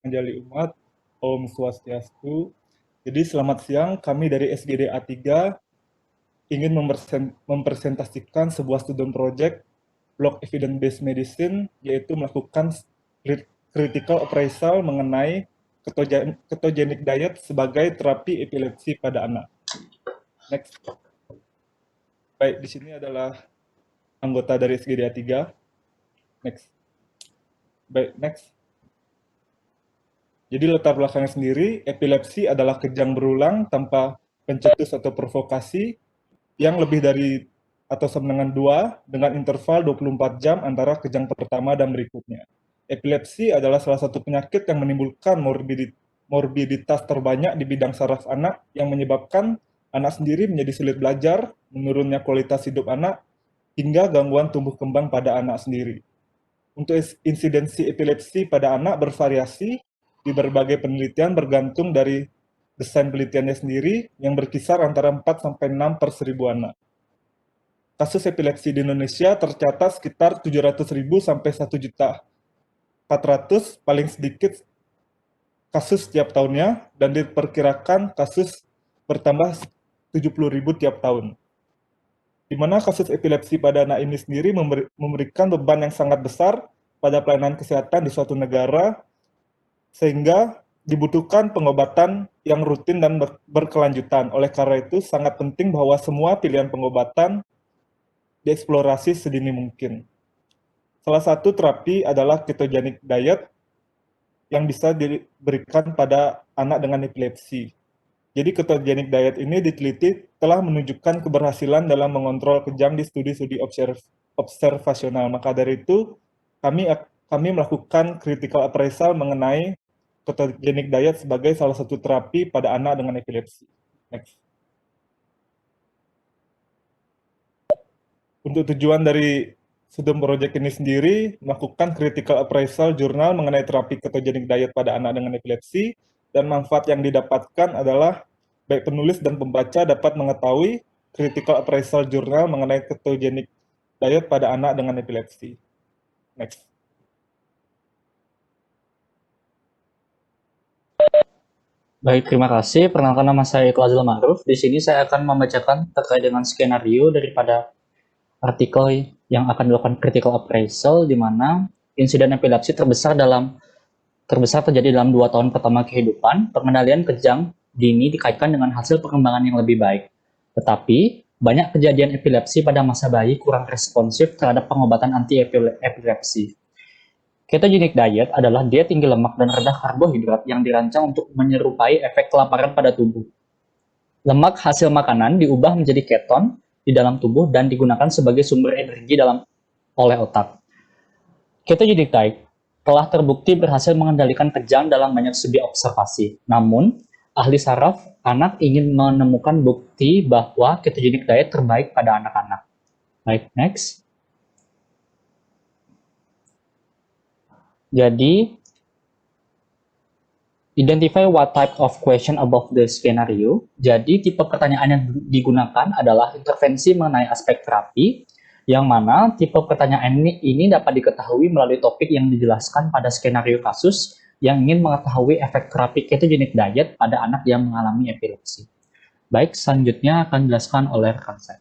Anjali Umat, Om Swastiastu. Jadi selamat siang, kami dari SGD A3 ingin mempresentasikan sebuah student project Block Evidence Based Medicine, yaitu melakukan critical appraisal mengenai ketogenic diet sebagai terapi epilepsi pada anak. Next. Baik, di sini adalah anggota dari SGD A3. Next. Baik, next. Jadi latar belakangnya sendiri, epilepsi adalah kejang berulang tanpa pencetus atau provokasi yang lebih dari atau sama dengan 2 dengan interval 24 jam antara kejang pertama dan berikutnya. Epilepsi adalah salah satu penyakit yang menimbulkan morbiditas terbanyak di bidang saraf anak yang menyebabkan anak sendiri menjadi sulit belajar, menurunnya kualitas hidup anak, hingga gangguan tumbuh kembang pada anak sendiri. Untuk insidensi epilepsi pada anak bervariasi di berbagai penelitian bergantung dari desain penelitiannya sendiri yang berkisar antara 4-6 per 1000 anak. Kasus epilepsi di Indonesia tercatat sekitar 700.000 sampai 1.400.000 paling sedikit kasus setiap tahunnya dan diperkirakan kasus bertambah 70.000 tiap tahun. Di mana kasus epilepsi pada anak ini sendiri memberikan beban yang sangat besar pada pelayanan kesehatan di suatu negara, sehingga dibutuhkan pengobatan yang rutin dan berkelanjutan. Oleh karena itu, sangat penting bahwa semua pilihan pengobatan dieksplorasi sedini mungkin. Salah satu terapi adalah ketogenic diet yang bisa diberikan pada anak dengan epilepsi. Jadi ketogenic diet ini diteliti telah menunjukkan keberhasilan dalam mengontrol kejang di studi-studi observasional. Maka dari itu, kami melakukan critical appraisal mengenai ketogenic diet sebagai salah satu terapi pada anak dengan epilepsi. Next. Untuk tujuan dari student project ini sendiri, melakukan critical appraisal jurnal mengenai terapi ketogenic diet pada anak dengan epilepsi, dan manfaat yang didapatkan adalah baik penulis dan pembaca dapat mengetahui critical appraisal jurnal mengenai ketogenic diet pada anak dengan epilepsi. Next. Baik, terima kasih. Perkenalkan nama saya Iqbal Ma'ruf. Di sini saya akan membacakan terkait dengan skenario daripada artikel yang akan dilakukan critical appraisal, di mana insiden epilepsi terbesar terjadi dalam 2 tahun pertama kehidupan. Pengendalian kejang dini dikaitkan dengan hasil perkembangan yang lebih baik. Tetapi, banyak kejadian epilepsi pada masa bayi kurang responsif terhadap pengobatan anti-epilepsi. Ketogenic diet adalah diet tinggi lemak dan rendah karbohidrat yang dirancang untuk menyerupai efek kelaparan pada tubuh. Lemak hasil makanan diubah menjadi keton di dalam tubuh dan digunakan sebagai sumber energi oleh otak. Ketogenic diet telah terbukti berhasil mengendalikan kejang dalam banyak studi observasi. Namun, ahli saraf anak ingin menemukan bukti bahwa ketogenic diet terbaik pada anak-anak. Baik, next. Jadi, identify what type of question above the scenario. Jadi, tipe pertanyaan yang digunakan adalah intervensi mengenai aspek terapi, yang mana tipe pertanyaan ini dapat diketahui melalui topik yang dijelaskan pada skenario kasus yang ingin mengetahui efek terapi ketogenic diet pada anak yang mengalami epilepsi. Baik, selanjutnya akan dijelaskan oleh rekan saya.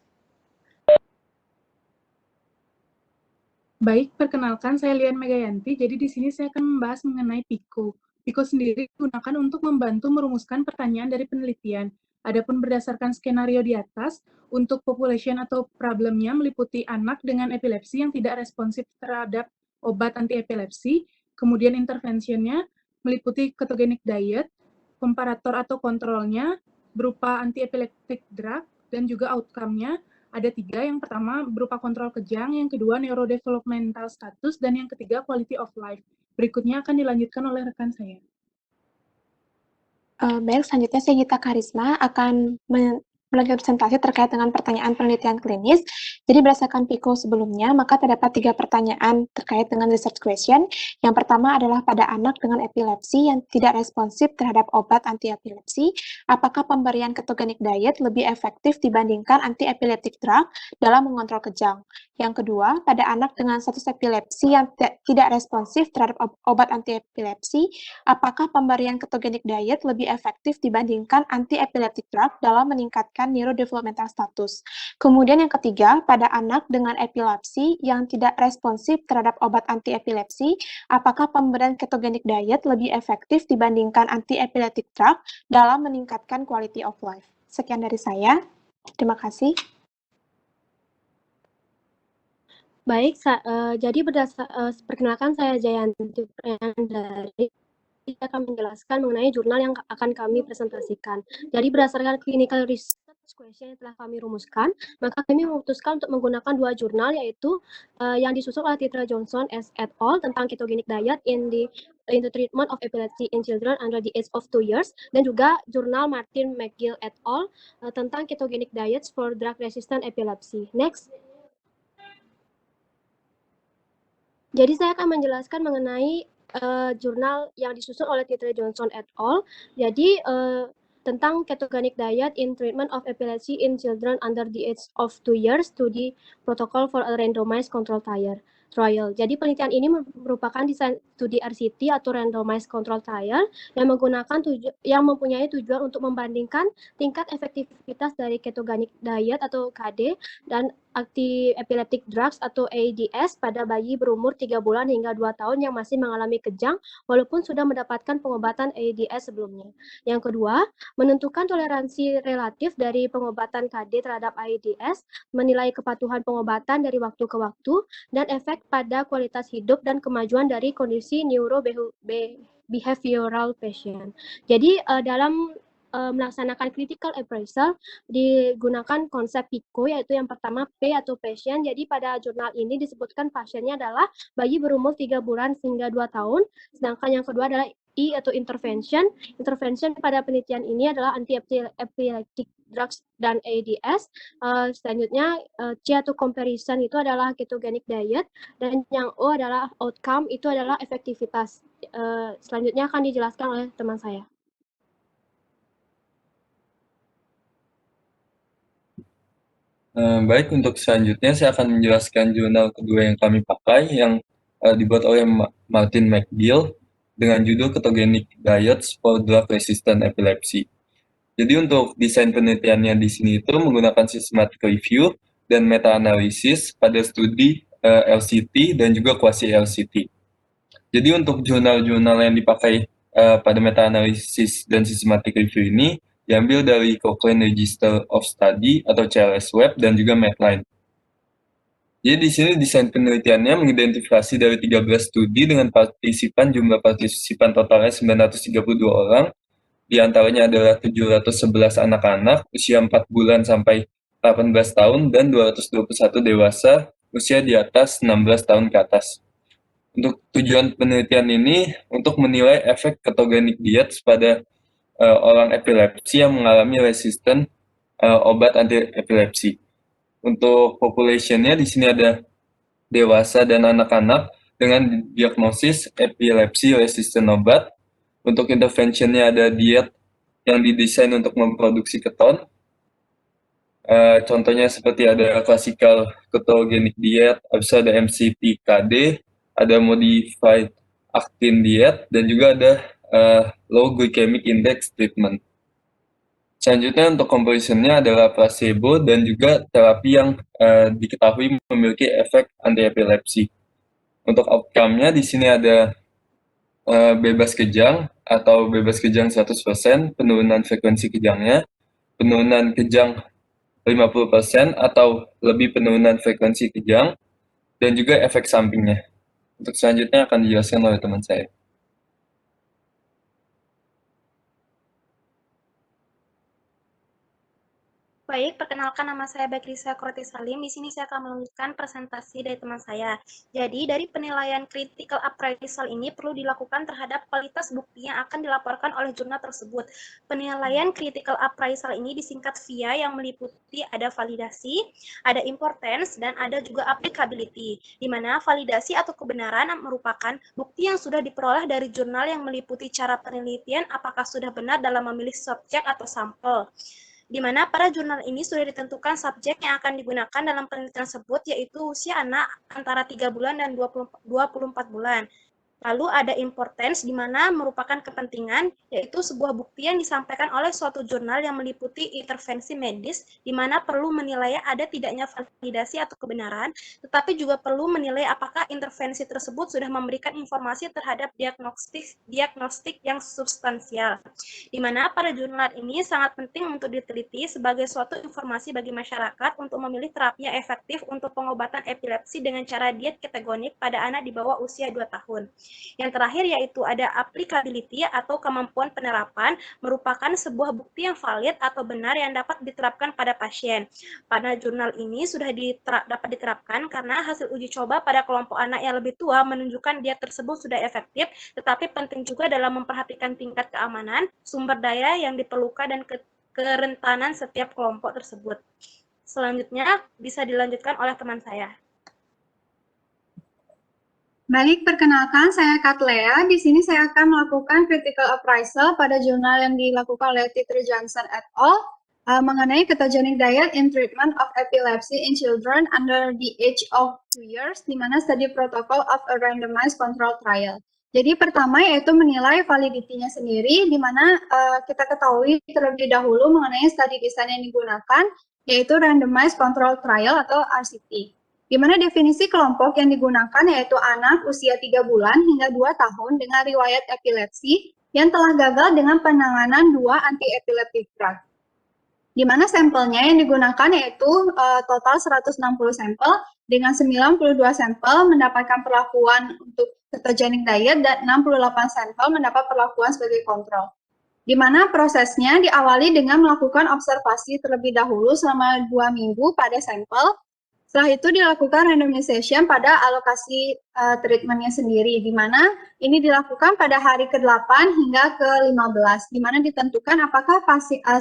Baik, perkenalkan saya Lian Megayanti. Jadi di sini saya akan membahas mengenai PICO. PICO sendiri digunakan untuk membantu merumuskan pertanyaan dari penelitian. Adapun berdasarkan skenario di atas, untuk population atau problemnya meliputi anak dengan epilepsi yang tidak responsif terhadap obat anti-epilepsi, kemudian interventionnya meliputi ketogenic diet, komparator atau kontrolnya berupa anti-epileptic drug, dan juga outcome-nya ada 3, yang pertama berupa kontrol kejang, yang kedua neurodevelopmental status, dan yang ketiga quality of life. Berikutnya akan dilanjutkan oleh rekan saya. Baik, selanjutnya saya Gita Karisma akan melanjutkan presentasi terkait dengan pertanyaan penelitian klinis. Jadi berdasarkan PICO sebelumnya, maka terdapat 3 pertanyaan terkait dengan research question. Yang pertama adalah pada anak dengan epilepsi yang tidak responsif terhadap obat anti-epilepsi, apakah pemberian ketogenic diet lebih efektif dibandingkan anti-epileptic drug dalam mengontrol kejang? Yang kedua, pada anak dengan status epilepsi yang tidak responsif terhadap obat anti-epilepsi, apakah pemberian ketogenic diet lebih efektif dibandingkan anti-epileptic drug dalam meningkatkan neurodevelopmental status? Kemudian yang ketiga, pada anak dengan epilepsi yang tidak responsif terhadap obat anti-epilepsi, apakah pemberian ketogenic diet lebih efektif dibandingkan anti-epileptic drug dalam meningkatkan quality of life? Sekian dari saya. Terima kasih. Baik, jadi perkenalkan saya Jayanti Priyandari. Saya akan menjelaskan mengenai jurnal yang akan kami presentasikan. Jadi berdasarkan clinical research question yang telah kami rumuskan, maka kami memutuskan untuk menggunakan 2 jurnal, yaitu yang disusun oleh Titra Johnson et al. Tentang ketogenic diet in the treatment of epilepsy in children under the age of 2 years, dan juga jurnal Martin McGill et al. Tentang ketogenic diets for drug-resistant epilepsy. Next. Jadi saya akan menjelaskan mengenai jurnal yang disusun oleh Titra Johnson et al. Jadi tentang ketogenic diet in treatment of epilepsy in children under the age of 2 years to the protocol for a randomized control trial. Jadi penelitian ini merupakan desain studi RCT atau randomized control trial yang mempunyai tujuan untuk membandingkan tingkat efektivitas dari ketogenic diet atau KD dan anti-epileptic drugs atau AEDs pada bayi berumur 3 bulan hingga 2 tahun yang masih mengalami kejang walaupun sudah mendapatkan pengobatan AEDs sebelumnya. Yang kedua, menentukan toleransi relatif dari pengobatan KD terhadap AEDs, menilai kepatuhan pengobatan dari waktu ke waktu, dan efek pada kualitas hidup dan kemajuan dari kondisi neurobehavioral patient. Jadi dalam melaksanakan critical appraisal digunakan konsep PICO, yaitu yang pertama P atau patient. Jadi pada jurnal ini disebutkan pasiennya adalah bayi berumur 3 bulan hingga 2 tahun, sedangkan yang kedua adalah I atau intervention. Intervention pada penelitian ini adalah anti-epileptic drugs dan AEDs. Selanjutnya C atau comparison itu adalah ketogenic diet, dan yang O adalah outcome, itu adalah efektivitas. Selanjutnya akan dijelaskan oleh teman saya. Baik, untuk selanjutnya saya akan menjelaskan jurnal kedua yang kami pakai yang dibuat oleh Martin McGill dengan judul Ketogenic Diets for Drug-Resistant Epilepsy. Jadi untuk desain penelitiannya di sini itu menggunakan systematic review dan meta-analisis pada studi LCT dan juga quasi-LCT. Jadi untuk jurnal-jurnal yang dipakai pada meta-analisis dan systematic review ini diambil dari Cochrane Register of Study atau CLS Web dan juga Medline. Jadi di sini desain penelitiannya mengidentifikasi dari 13 studi dengan jumlah partisipan totalnya 932 orang, di antaranya adalah 711 anak-anak usia 4 bulan sampai 18 tahun dan 221 dewasa usia di atas 16 tahun ke atas. Untuk tujuan penelitian ini untuk menilai efek ketogenic diet pada orang epilepsi yang mengalami resisten obat anti-epilepsi. Untuk populationnya di sini ada dewasa dan anak-anak dengan diagnosis epilepsi resisten obat. Untuk interventionnya ada diet yang didesain untuk memproduksi keton. Contohnya seperti ada classical ketogenic diet, habis ada MCT-KD, ada modified actin diet, dan juga ada low glycemic index treatment. Selanjutnya untuk comparison-nya adalah placebo dan juga terapi yang diketahui memiliki efek anti-epilepsi. Untuk outcome-nya di sini ada bebas kejang atau bebas kejang 100%, penurunan frekuensi kejangnya, penurunan kejang 50% atau lebih penurunan frekuensi kejang, dan juga efek sampingnya. Untuk selanjutnya akan dijelaskan oleh teman saya. Baik, perkenalkan nama saya Bakrisa Korti Salim. Di sini saya akan melanjutkan presentasi dari teman saya. Jadi, dari penilaian critical appraisal ini perlu dilakukan terhadap kualitas bukti yang akan dilaporkan oleh jurnal tersebut. Penilaian critical appraisal ini disingkat VIA yang meliputi ada validasi, ada importance, dan ada juga applicability, di mana validasi atau kebenaran merupakan bukti yang sudah diperoleh dari jurnal yang meliputi cara penelitian apakah sudah benar dalam memilih subjek atau sampel, di mana pada jurnal ini sudah ditentukan subjek yang akan digunakan dalam penelitian tersebut, yaitu usia anak antara 3 bulan dan 24 bulan. Lalu ada importance, di mana merupakan kepentingan, yaitu sebuah bukti yang disampaikan oleh suatu jurnal yang meliputi intervensi medis, di mana perlu menilai ada tidaknya validasi atau kebenaran, tetapi juga perlu menilai apakah intervensi tersebut sudah memberikan informasi terhadap diagnostik yang substansial, di mana pada jurnal ini sangat penting untuk diteliti sebagai suatu informasi bagi masyarakat untuk memilih terapi yang efektif untuk pengobatan epilepsi dengan cara diet ketogenik pada anak di bawah usia 2 tahun. Yang terakhir yaitu ada applicability atau kemampuan penerapan, merupakan sebuah bukti yang valid atau benar yang dapat diterapkan pada pasien. Pada jurnal ini sudah dapat diterapkan karena hasil uji coba pada kelompok anak yang lebih tua menunjukkan diet tersebut sudah efektif, tetapi penting juga dalam memperhatikan tingkat keamanan, sumber daya yang diperlukan dan kerentanan setiap kelompok tersebut. Selanjutnya bisa dilanjutkan oleh teman saya. Baik, perkenalkan saya Katlea. Di sini saya akan melakukan critical appraisal pada jurnal yang dilakukan oleh Titri Johnson et al. Mengenai ketogenic diet in treatment of epilepsy in children under the age of 2 years, di mana study protocol of a randomized control trial. Jadi pertama yaitu menilai validity-nya sendiri, di mana kita ketahui terlebih dahulu mengenai study design yang digunakan, yaitu randomized control trial atau RCT. Di mana definisi kelompok yang digunakan yaitu anak usia 3 bulan hingga 2 tahun dengan riwayat epilepsi yang telah gagal dengan penanganan 2 anti-epileptic drug. Di mana sampelnya yang digunakan yaitu total 160 sampel dengan 92 sampel mendapatkan perlakuan untuk ketogenic diet dan 68 sampel mendapat perlakuan sebagai kontrol. Di mana prosesnya diawali dengan melakukan observasi terlebih dahulu selama 2 minggu pada sampel. Setelah itu dilakukan randomization pada alokasi treatmentnya sendiri, di mana ini dilakukan pada hari ke-8 hingga ke-15, di mana ditentukan apakah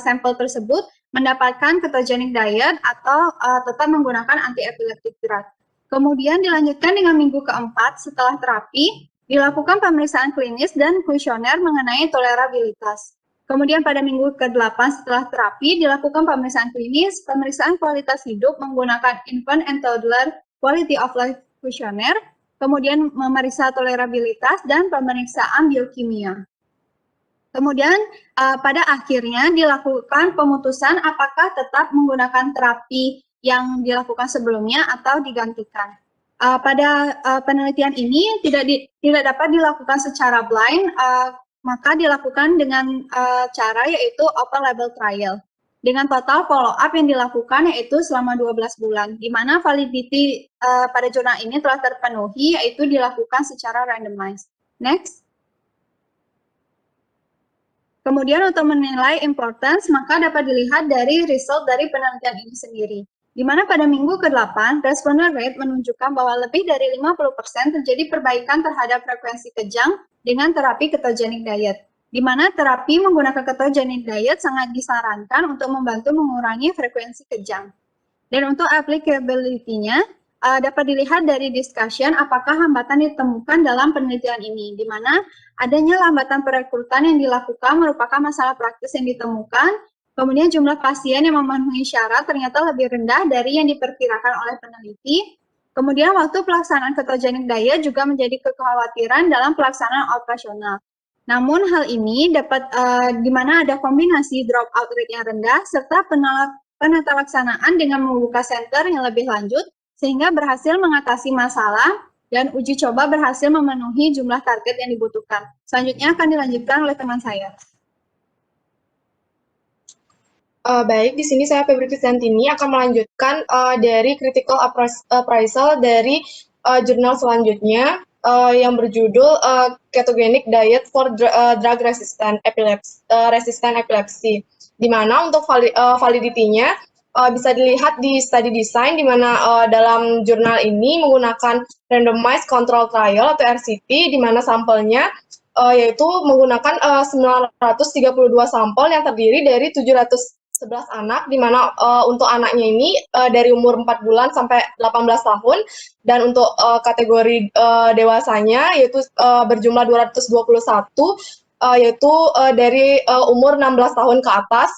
sampel tersebut mendapatkan ketogenic diet atau tetap menggunakan anti-epileptic drug. Kemudian dilanjutkan dengan minggu ke-4 setelah terapi, dilakukan pemeriksaan klinis dan kuesioner mengenai tolerabilitas. Kemudian pada minggu ke-8 setelah terapi dilakukan pemeriksaan klinis, pemeriksaan kualitas hidup menggunakan Infant and Toddler Quality of Life Questionnaire, kemudian memeriksa tolerabilitas dan pemeriksaan biokimia. Kemudian pada akhirnya dilakukan pemutusan apakah tetap menggunakan terapi yang dilakukan sebelumnya atau digantikan. Pada penelitian ini tidak dapat dilakukan secara blind, maka dilakukan dengan cara yaitu open label trial dengan total follow up yang dilakukan yaitu selama 12 bulan, di mana validity pada jurnal ini telah terpenuhi yaitu dilakukan secara randomized. Next. Kemudian untuk menilai importance maka dapat dilihat dari result dari penelitian ini sendiri, di mana pada minggu ke-8 responder rate menunjukkan bahwa lebih dari 50% terjadi perbaikan terhadap frekuensi kejang dengan terapi ketogenic diet, di mana terapi menggunakan ketogenic diet sangat disarankan untuk membantu mengurangi frekuensi kejang. Dan untuk applicability-nya dapat dilihat dari discussion apakah hambatan ditemukan dalam penelitian ini, di mana adanya hambatan perekrutan yang dilakukan merupakan masalah praktis yang ditemukan, kemudian jumlah pasien yang memenuhi syarat ternyata lebih rendah dari yang diperkirakan oleh peneliti. Kemudian waktu pelaksanaan ketogenic diet juga menjadi kekhawatiran dalam pelaksanaan operasional. Namun hal ini dapat di mana ada kombinasi dropout rate yang rendah serta penata laksanaan dengan membuka center yang lebih lanjut sehingga berhasil mengatasi masalah dan uji coba berhasil memenuhi jumlah target yang dibutuhkan. Selanjutnya akan dilanjutkan oleh teman saya. Baik, di sini saya Febri Krisantini akan melanjutkan dari critical appraisal dari jurnal selanjutnya yang berjudul Ketogenic Diet for Drug Resistant Epilepsy, di mana untuk validity-nya bisa dilihat di study design, di mana dalam jurnal ini menggunakan randomized control trial atau RCT, di mana sampelnya yaitu menggunakan 932 sampel yang terdiri dari 711 anak, di mana untuk anaknya ini dari umur 4 bulan sampai 18 tahun, dan untuk kategori dewasanya yaitu berjumlah 221, yaitu dari umur 16 tahun ke atas,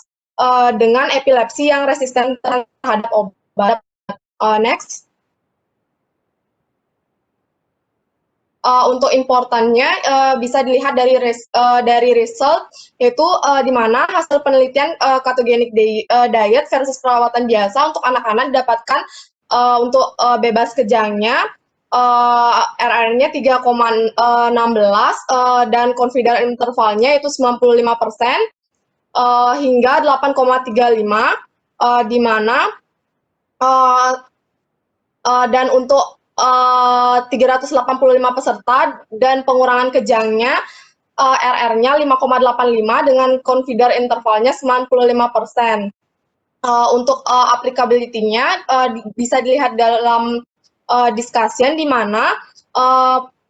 dengan epilepsi yang resisten terhadap obat. Next. Untuk importannya bisa dilihat dari result, yaitu di mana hasil penelitian ketogenic diet versus perawatan biasa untuk anak-anak didapatkan untuk bebas kejangnya RR-nya 3,16 dan confidence intervalnya itu 95% hingga 8,35, di mana dan untuk 385 peserta dan pengurangan kejangnya RR-nya 5,85 dengan confidence intervalnya 95%. Untuk applicability-nya bisa dilihat dalam discussion, di mana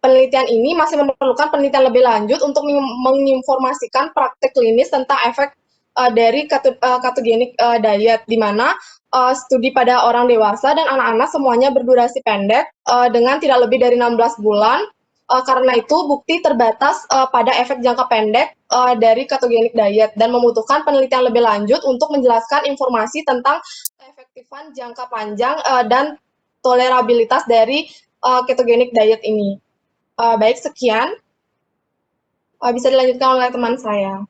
penelitian ini masih memerlukan penelitian lebih lanjut untuk menginformasikan praktek klinis tentang efek dari ketogenic diet, di mana studi pada orang dewasa dan anak-anak semuanya berdurasi pendek dengan tidak lebih dari 16 bulan. Karena itu bukti terbatas pada efek jangka pendek dari ketogenic diet dan membutuhkan penelitian lebih lanjut untuk menjelaskan informasi tentang keefektifan jangka panjang dan tolerabilitas dari ketogenic diet ini. Baik, sekian. Bisa dilanjutkan oleh teman saya.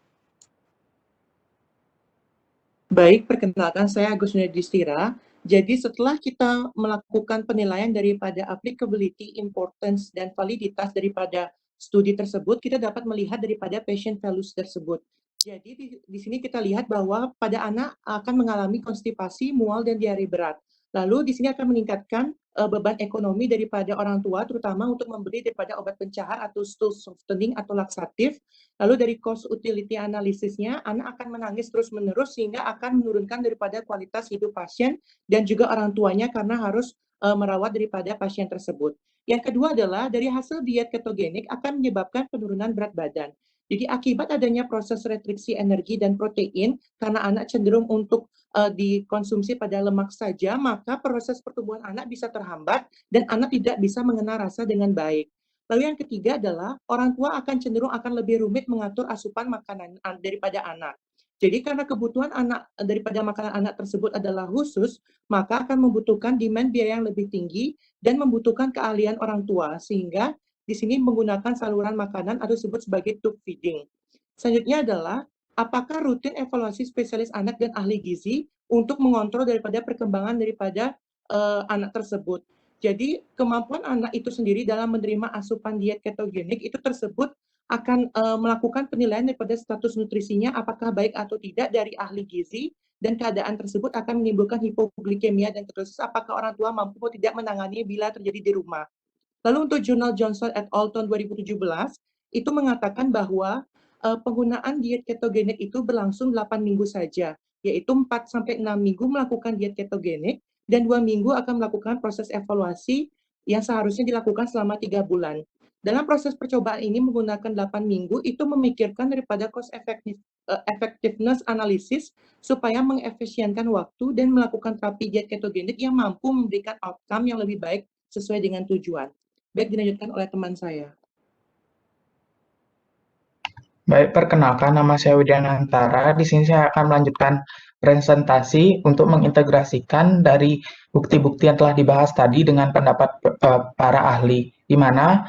Baik, perkenalkan saya Agus Nurdistira. Jadi setelah kita melakukan penilaian daripada applicability, importance, dan validitas daripada studi tersebut, kita dapat melihat daripada patient values tersebut. Jadi di sini kita lihat bahwa pada anak akan mengalami konstipasi, mual, dan diare berat. Lalu di sini akan meningkatkan beban ekonomi daripada orang tua, terutama untuk membeli daripada obat pencahar atau stool softening atau laksatif. Lalu dari cost utility analisisnya, anak akan menangis terus-menerus sehingga akan menurunkan daripada kualitas hidup pasien dan juga orang tuanya karena harus merawat daripada pasien tersebut. Yang kedua adalah dari hasil diet ketogenik akan menyebabkan penurunan berat badan. Jadi akibat adanya proses restriksi energi dan protein, karena anak cenderung untuk dikonsumsi pada lemak saja, maka proses pertumbuhan anak bisa terhambat dan anak tidak bisa mengenal rasa dengan baik. Lalu yang ketiga adalah orang tua akan cenderung akan lebih rumit mengatur asupan makanan daripada anak. Jadi karena kebutuhan anak daripada makanan anak tersebut adalah khusus, maka akan membutuhkan demand biaya yang lebih tinggi dan membutuhkan keahlian orang tua, sehingga di sini menggunakan saluran makanan atau disebut sebagai tube feeding. Selanjutnya adalah apakah rutin evaluasi spesialis anak dan ahli gizi untuk mengontrol daripada perkembangan daripada anak tersebut. Jadi kemampuan anak itu sendiri dalam menerima asupan diet ketogenik itu tersebut akan melakukan penilaian daripada status nutrisinya apakah baik atau tidak dari ahli gizi, dan keadaan tersebut akan menimbulkan hipoglikemia dan ketosis apakah orang tua mampu atau tidak menangani bila terjadi di rumah. Lalu untuk jurnal Johnson et al. Tahun 2017 itu mengatakan bahwa penggunaan diet ketogenik itu berlangsung 8 minggu saja, yaitu 4-6 minggu melakukan diet ketogenik dan 2 minggu akan melakukan proses evaluasi yang seharusnya dilakukan selama 3 bulan. Dalam proses percobaan ini menggunakan 8 minggu itu memikirkan daripada cost effectiveness analysis supaya mengefisienkan waktu dan melakukan terapi diet ketogenik yang mampu memberikan outcome yang lebih baik sesuai dengan tujuan. Baik, dilanjutkan oleh teman saya. Baik, perkenalkan nama saya Widianantara. Di sini saya akan melanjutkan presentasi untuk mengintegrasikan dari bukti-bukti yang telah dibahas tadi dengan pendapat para ahli, di mana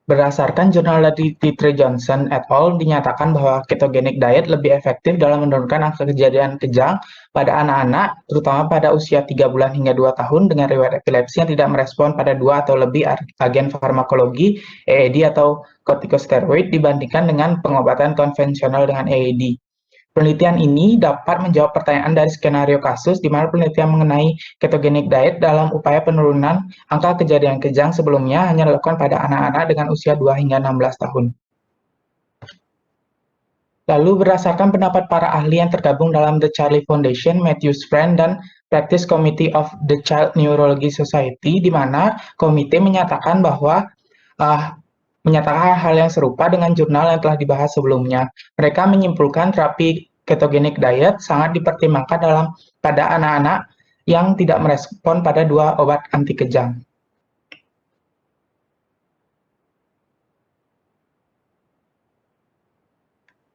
berdasarkan jurnal dari Titre Johnson et al. Dinyatakan bahwa ketogenic diet lebih efektif dalam menurunkan angka kejadian kejang pada anak-anak, terutama pada usia 3 bulan hingga 2 tahun dengan riwayat epilepsi yang tidak merespon pada 2 atau lebih agen farmakologi, EED atau kortikosteroid dibandingkan dengan pengobatan konvensional dengan EED. Penelitian ini dapat menjawab pertanyaan dari skenario kasus di mana penelitian mengenai ketogenic diet dalam upaya penurunan angka kejadian kejang sebelumnya hanya dilakukan pada anak-anak dengan usia 2 hingga 16 tahun. Lalu berdasarkan pendapat para ahli yang tergabung dalam The Charlie Foundation, Matthew's Friend, dan Practice Committee of the Child Neurology Society, di mana komite menyatakan bahwa menyatakan hal yang serupa dengan jurnal yang telah dibahas sebelumnya. Mereka menyimpulkan terapi ketogenic diet sangat dipertimbangkan pada anak-anak yang tidak merespon pada 2 obat anti kejang.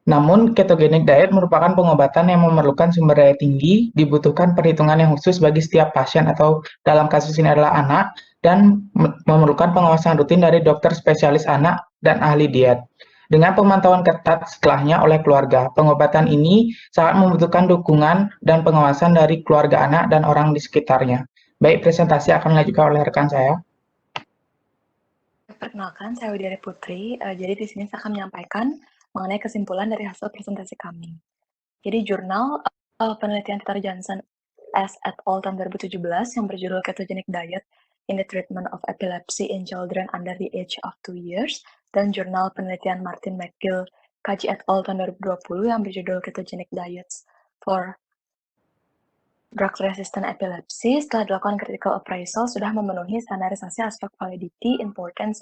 Namun, ketogenic diet merupakan pengobatan yang memerlukan sumber daya tinggi, dibutuhkan perhitungan yang khusus bagi setiap pasien atau dalam kasus ini adalah anak, dan memerlukan pengawasan rutin dari dokter spesialis anak dan ahli diet. Dengan pemantauan ketat setelahnya oleh keluarga, pengobatan ini sangat membutuhkan dukungan dan pengawasan dari keluarga anak dan orang di sekitarnya. Baik, presentasi akan dilanjutkan oleh rekan saya. Perkenalkan, saya Widya Putri. Jadi di sini saya akan menyampaikan mengenai kesimpulan dari hasil presentasi kami. Jadi jurnal penelitian Peter Johnson et al. Tahun 2017 yang berjudul Ketogenic Diet in the Treatment of Epilepsy in Children Under the Age of 2 Years, dan jurnal penelitian Martin McGill Kaji et al. Tahun 2020 yang berjudul Ketogenic Diets for Drug-Resistant Epilepsy setelah dilakukan critical appraisal sudah memenuhi standarisasi aspek validity, importance,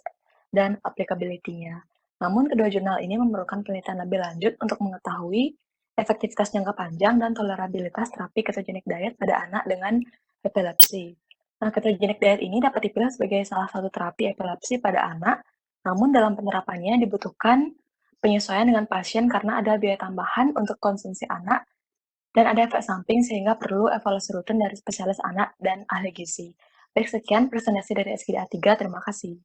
dan applicability-nya. Namun, kedua jurnal ini memerlukan penelitian lebih lanjut untuk mengetahui efektivitas jangka panjang dan tolerabilitas terapi ketogenic diet pada anak dengan epilepsi. Nah, ketogenic diet ini dapat dipilih sebagai salah satu terapi epilepsi pada anak, namun dalam penerapannya dibutuhkan penyesuaian dengan pasien karena ada biaya tambahan untuk konsumsi anak dan ada efek samping sehingga perlu evaluasi rutin dari spesialis anak dan ahli gizi. Baik, sekian presentasi dari SGDA 3, terima kasih.